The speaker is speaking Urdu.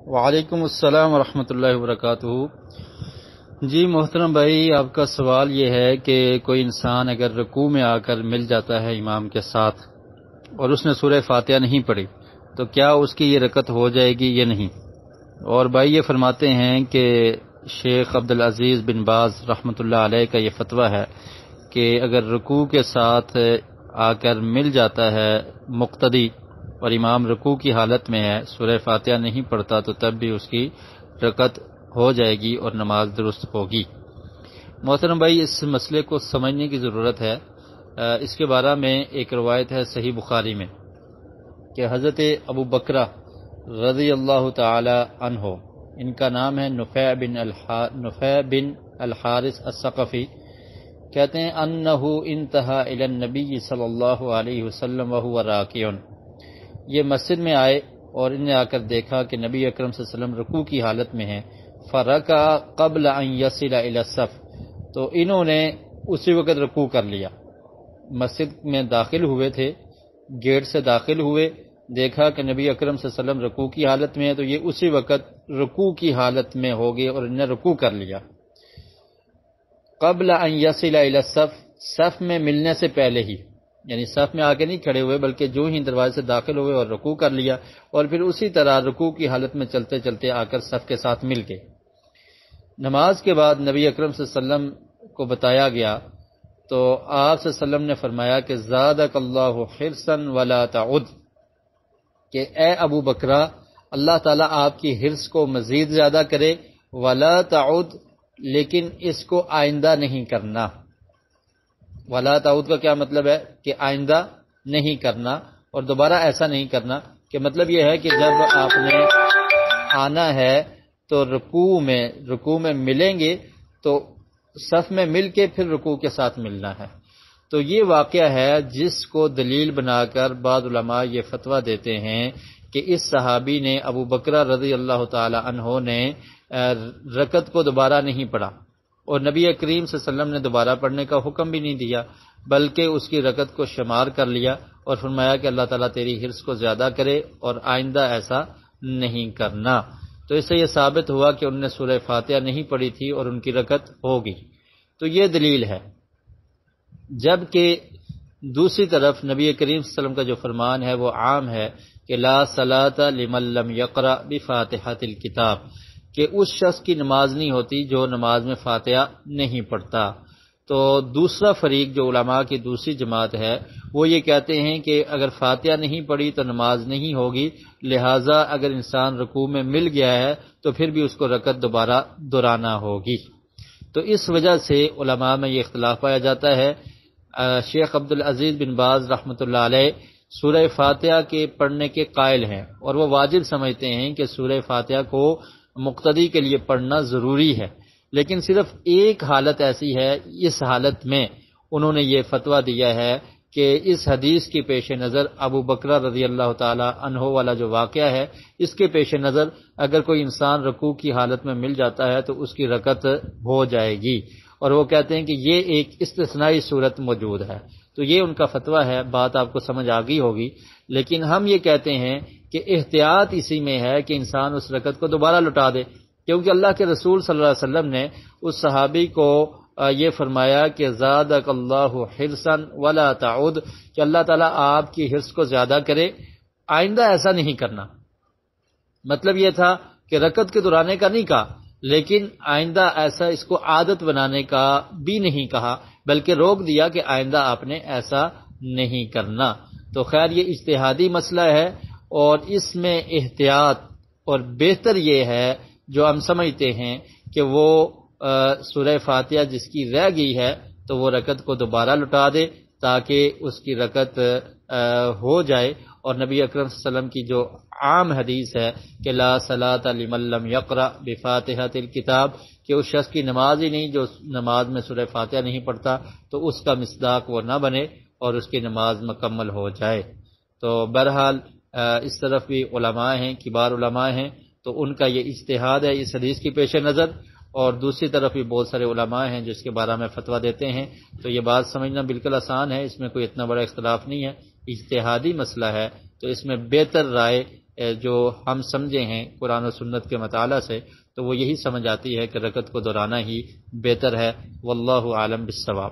وعلیکم السلام ورحمۃ اللہ وبرکاتہ۔ جی محترم بھائی، آپ کا سوال یہ ہے کہ کوئی انسان اگر رکوع میں آ کر مل جاتا ہے امام کے ساتھ اور اس نے سورہ فاتحہ نہیں پڑھی تو کیا اس کی یہ رکعت ہو جائے گی یا نہیں؟ اور بھائی یہ فرماتے ہیں کہ شیخ عبدالعزیز بن باز رحمۃ اللہ علیہ کا یہ فتویٰ ہے کہ اگر رکوع کے ساتھ آ کر مل جاتا ہے مقتدی اور امام رکوع کی حالت میں ہے، سورہ فاتحہ نہیں پڑھتا، تو تب بھی اس کی رکعت ہو جائے گی اور نماز درست ہوگی۔ محترم بھائی، اس مسئلے کو سمجھنے کی ضرورت ہے۔ اس کے بارے میں ایک روایت ہے صحیح بخاری میں کہ حضرت ابو بکرہ رضی اللہ تعالی عنہ، ان کا نام ہے نفیع بن الحارث الثقفی، کہتے ہیں انہ انتہا الی النبی صلی اللہ علیہ وسلم وہو راکع، یہ مسجد میں آئے اور انہیں آ کر دیکھا کہ نبی اکرم صلی اللہ علیہ وسلم رکوع کی حالت میں ہیں، فرکع قبل ان یصل الی الصف، تو انہوں نے اسی وقت رکوع کر لیا۔ مسجد میں داخل ہوئے تھے، گیٹ سے داخل ہوئے، دیکھا کہ نبی اکرم صلی اللہ علیہ وسلم رکوع کی حالت میں ہے، تو یہ اسی وقت رکوع کی حالت میں ہو گئے اور انہیں رکوع کر لیا۔ قبل ان یصل الی الصف، صف میں ملنے سے پہلے ہی، یعنی صف میں آگے نہیں کھڑے ہوئے بلکہ جو ہی دروازے سے داخل ہوئے اور رکوع کر لیا، اور پھر اسی طرح رکوع کی حالت میں چلتے چلتے آ کر صف کے ساتھ مل گئے۔ نماز کے بعد نبی اکرم صلی اللہ علیہ وسلم کو بتایا گیا تو آپ صلی اللہ علیہ وسلم نے فرمایا کہ زادک اللہ حرصا ولا تعد، کہ اے ابو بکرہ، اللہ تعالیٰ آپ کی حرص کو مزید زیادہ کرے، ولا تعد، لیکن اس کو آئندہ نہیں کرنا۔ ولا تعود کا کیا مطلب ہے؟ کہ آئندہ نہیں کرنا اور دوبارہ ایسا نہیں کرنا، کہ مطلب یہ ہے کہ جب آپ نے آنا ہے تو رکوع میں ملیں گے تو صف میں مل کے پھر رکوع کے ساتھ ملنا ہے۔ تو یہ واقعہ ہے جس کو دلیل بنا کر بعض علماء یہ فتویٰ دیتے ہیں کہ اس صحابی نے ابو بکرہ رضی اللہ تعالی عنہ نے رکعت کو دوبارہ نہیں پڑھا، اور نبی کریم صلی اللہ علیہ وسلم نے دوبارہ پڑھنے کا حکم بھی نہیں دیا، بلکہ اس کی رکعت کو شمار کر لیا اور فرمایا کہ اللہ تعالیٰ تیری حرص کو زیادہ کرے اور آئندہ ایسا نہیں کرنا۔ تو اس سے یہ ثابت ہوا کہ انہوں نے سورہ فاتحہ نہیں پڑھی تھی اور ان کی رکعت ہوگی۔ تو یہ دلیل ہے۔ جبکہ دوسری طرف نبی کریم صلی اللہ علیہ وسلم کا جو فرمان ہے وہ عام ہے کہ لا صلاۃ لمن لم یقرأ بفاتحۃ الکتاب، کہ اس شخص کی نماز نہیں ہوتی جو نماز میں فاتحہ نہیں پڑھتا۔ تو دوسرا فریق جو علماء کی دوسری جماعت ہے وہ یہ کہتے ہیں کہ اگر فاتحہ نہیں پڑھی تو نماز نہیں ہوگی، لہٰذا اگر انسان رکوع میں مل گیا ہے تو پھر بھی اس کو رکعت دوبارہ دہرانا ہوگی۔ تو اس وجہ سے علماء میں یہ اختلاف پایا جاتا ہے۔ شیخ عبدالعزیز بن باز رحمۃ اللہ علیہ سورہ فاتحہ کے پڑھنے کے قائل ہیں اور وہ واجب سمجھتے ہیں کہ سورہ فاتحہ کو مقتدی کے لیے پڑھنا ضروری ہے، لیکن صرف ایک حالت ایسی ہے، اس حالت میں انہوں نے یہ فتویٰ دیا ہے کہ اس حدیث کے پیش نظر ابو بکرہ رضی اللہ تعالی عنہ والا جو واقعہ ہے، اس کے پیش نظر اگر کوئی انسان رکوع کی حالت میں مل جاتا ہے تو اس کی رکعت ہو جائے گی، اور وہ کہتے ہیں کہ یہ ایک استثنائی صورت موجود ہے۔ تو یہ ان کا فتویٰ ہے، بات آپ کو سمجھ آ گئی ہوگی۔ لیکن ہم یہ کہتے ہیں کہ احتیاط اسی میں ہے کہ انسان اس رکعت کو دوبارہ لوٹا دے، کیونکہ اللہ کے رسول صلی اللہ علیہ وسلم نے اس صحابی کو یہ فرمایا کہ زادک اللہ حرصا ولا تعود، کہ اللہ تعالیٰ آپ کی حرص کو زیادہ کرے، آئندہ ایسا نہیں کرنا۔ مطلب یہ تھا کہ رکعت کے دہرانے کا نہیں کہا، لیکن آئندہ ایسا اس کو عادت بنانے کا بھی نہیں کہا، بلکہ روک دیا کہ آئندہ آپ نے ایسا نہیں کرنا۔ تو خیر یہ اجتہادی مسئلہ ہے اور اس میں احتیاط، اور بہتر یہ ہے جو ہم سمجھتے ہیں کہ وہ سورہ فاتحہ جس کی رہ گئی ہے تو وہ رکعت کو دوبارہ لوٹا دے تاکہ اس کی رکعت ہو جائے، اور نبی اکرم صلی اللہ علیہ وسلم کی جو عام حدیث ہے کہ لا صلاۃ لمن لم یقرأ بفاتحۃ الکتاب، کہ اس شخص کی نماز ہی نہیں جو نماز میں سورہ فاتحہ نہیں پڑھتا، تو اس کا مصداق وہ نہ بنے اور اس کی نماز مکمل ہو جائے۔ تو بہرحال اس طرف بھی علماء ہیں، کبار علماء ہیں، تو ان کا یہ اجتہاد ہے اس حدیث کی پیش نظر، اور دوسری طرف بھی بہت سارے علماء ہیں جو اس کے بارے میں فتویٰ دیتے ہیں۔ تو یہ بات سمجھنا بالکل آسان ہے، اس میں کوئی اتنا بڑا اختلاف نہیں ہے، اجتہادی مسئلہ ہے، تو اس میں بہتر رائے جو ہم سمجھے ہیں قرآن و سنت کے مطالعہ سے، تو وہ یہی سمجھ آتی ہے کہ رکعت کو دہرانا ہی بہتر ہے۔ واللہ عالم بالصواب۔